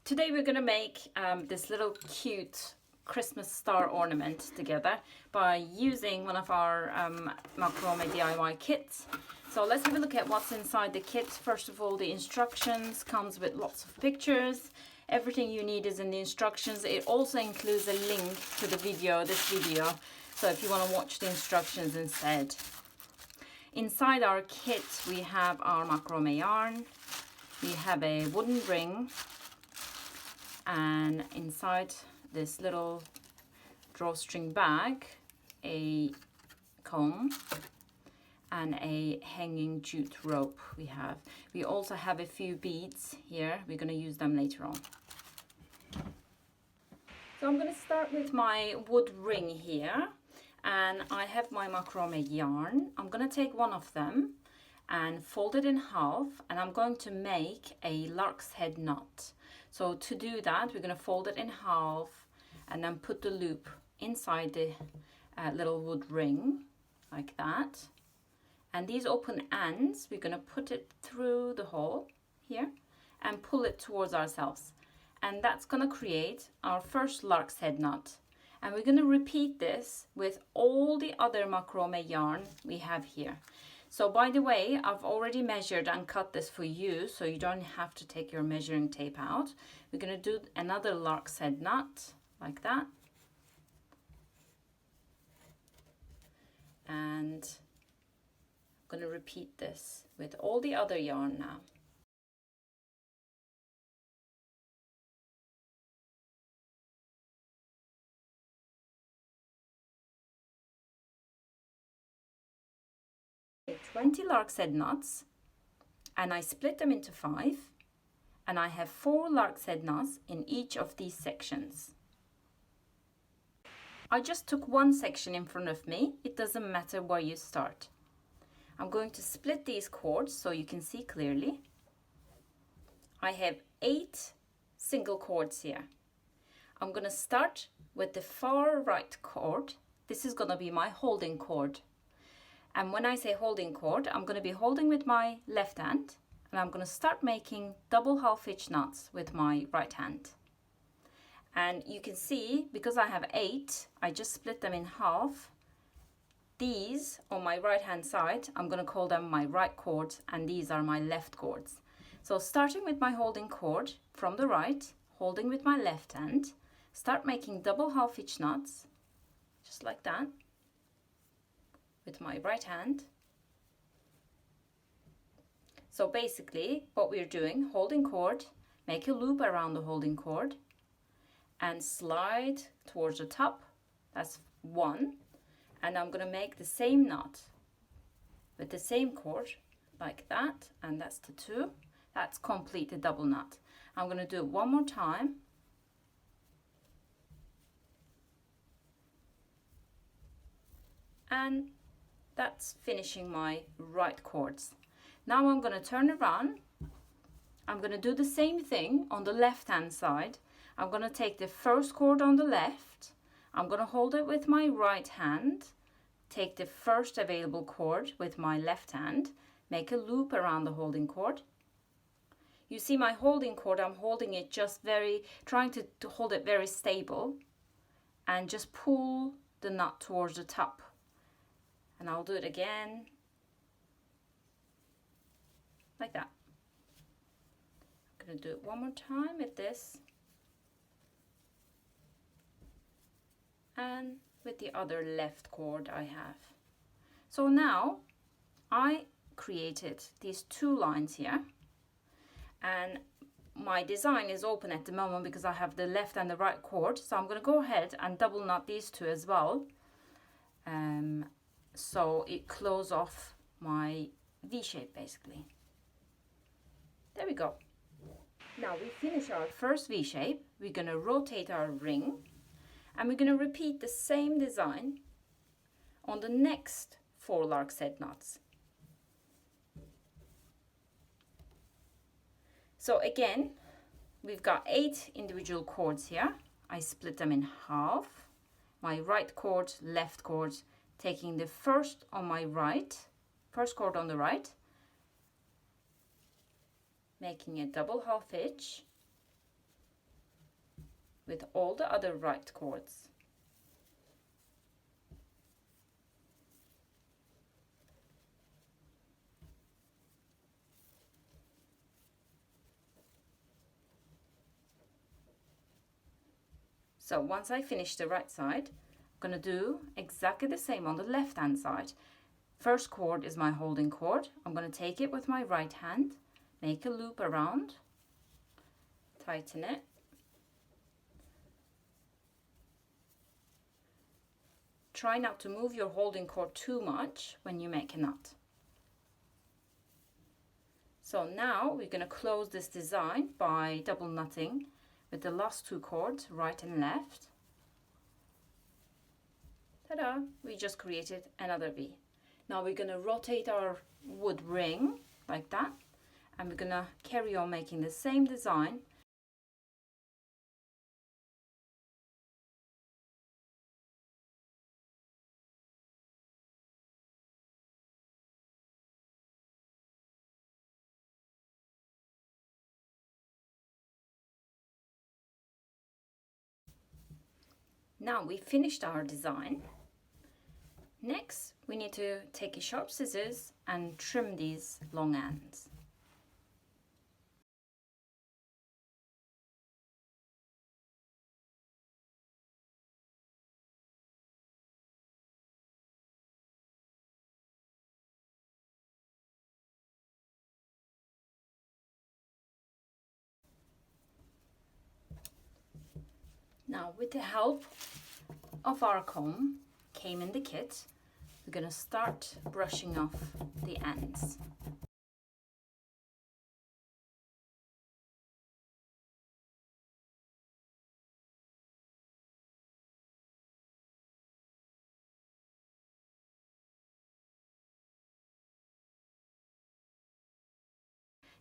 Today we're going to make this little cute Christmas star ornament together by using one of our Macrame DIY kits. So let's have a look at what's inside the kit. First of all, the instructions comes with lots of pictures. Everything you need is in the instructions. It also includes a link to the video, this video, so if you want to watch the instructions instead. Inside our kit we have our macrame yarn, we have a wooden ring, and inside this little drawstring bag, a comb and a hanging jute rope we have. We also have a few beads here. We're going to use them later on. So I'm going to start with my wood ring here, and I have my macrame yarn. I'm going to take one of them and fold it in half, and I'm going to make a lark's head knot. So to do that, we're going to fold it in half and then put the loop inside the little wood ring like that. And these open ends, we're going to put it through the hole here and pull it towards ourselves. And that's going to create our first lark's head knot. And we're going to repeat this with all the other macrame yarn we have here. So by the way, I've already measured and cut this for you, so you don't have to take your measuring tape out. We're going to do another lark's head knot like that. And I'm going to repeat this with all the other yarn now. Okay, 20 lark's head knots, and I split them into 5, and I have 4 lark's head knots in each of these sections. I just took one section in front of me. It doesn't matter where you start. I'm going to split these cords so you can see clearly. I have 8 single cords here. I'm going to start with the far right cord. This is going to be my holding cord. And when I say holding cord, I'm going to be holding with my left hand, and I'm going to start making double half hitch knots with my right hand. And you can see, because I have 8, I just split them in half. These on my right hand side, I'm going to call them my right cords, and these are my left cords. So starting with my holding cord from the right, holding with my left hand, start making double half hitch knots, just like that, with my right hand. So basically what we're doing, holding cord, make a loop around the holding cord and slide towards the top. That's 1. And I'm going to make the same knot with the same cord like that, and that's the 2. That's complete the double knot. I'm going to do it one more time. And that's finishing my right cords. Now I'm going to turn around. I'm going to do the same thing on the left hand side. I'm going to take the first cord on the left. I'm going to hold it with my right hand. Take the first available cord with my left hand. Make a loop around the holding cord. You see my holding cord, I'm holding it just trying to hold it very stable. And just pull the knot towards the top. And I'll do it again, like that. I'm going to do it one more time with this, and with the other left cord I have. So now I created these 2 lines here, and my design is open at the moment because I have the left and the right cord. So I'm going to go ahead and double knot these 2 as well. So it closes off my V shape basically. There we go. Now we finish our first V shape. We're going to rotate our ring, and we're going to repeat the same design on the next 4 lark's head knots. So again, we've got 8 individual cords here. I split them in half. My right cord, left cord, taking the first on my right, first cord on the right, making a double half hitch, with all the other right cords. So once I finish the right side, I'm going to do exactly the same on the left hand side. First cord is my holding cord. I'm going to take it with my right hand, make a loop around, tighten it. Try not to move your holding cord too much when you make a knot. So now we're going to close this design by double knotting with the last two cords, right and left. Ta-da! We just created another V. Now we're going to rotate our wood ring like that, and we're going to carry on making the same design. Now we finished our design. Next, we need to take a sharp scissors and trim these long ends. Now, with the help of our comb, came in the kit, we're going to start brushing off the ends.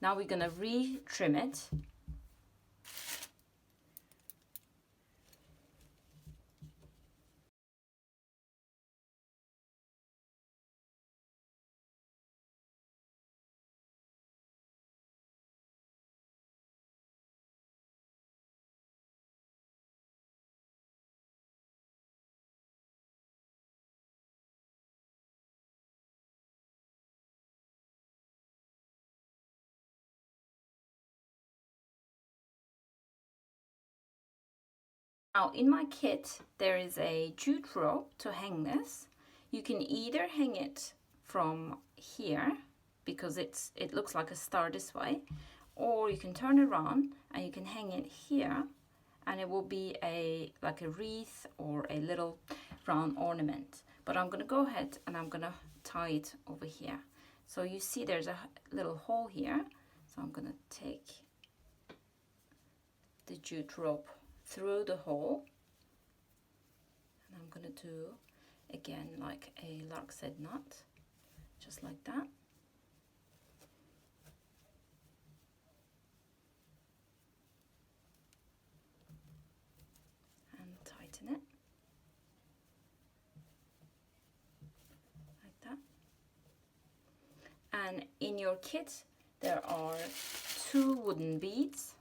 Now we're going to re-trim it. Now in my kit there is a jute rope to hang this. You can either hang it from here because it looks like a star this way, or you can turn around and you can hang it here and it will be like a wreath or a little round ornament. But I'm going to go ahead and I'm going to tie it over here. So you see there's a little hole here, so I'm going to take the jute rope through the hole, and I'm going to do again like a lark said knot, just like that. And tighten it like that. And in your kit there are 2 wooden beads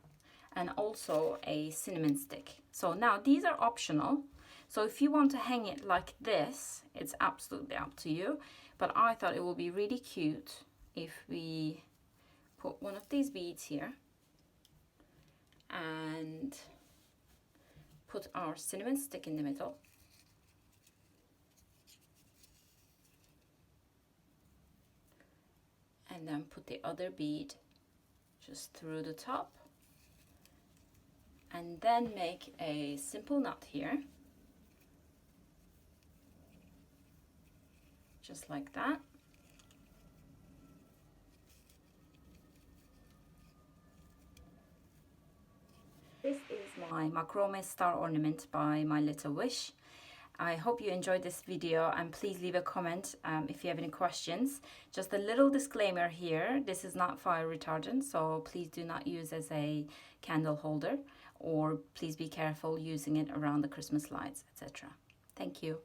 and also a cinnamon stick. So now these are optional. So if you want to hang it like this, it's absolutely up to you. But I thought it would be really cute if we put one of these beads here and put our cinnamon stick in the middle. And then put the other bead just through the top. And then make a simple knot here, just like that. This is my Macrame star ornament by My Little Wish. I hope you enjoyed this video, and please leave a comment if you have any questions. Just a little disclaimer here, this is not fire retardant, so please do not use as a candle holder, or please be careful using it around the Christmas lights, etc. Thank you.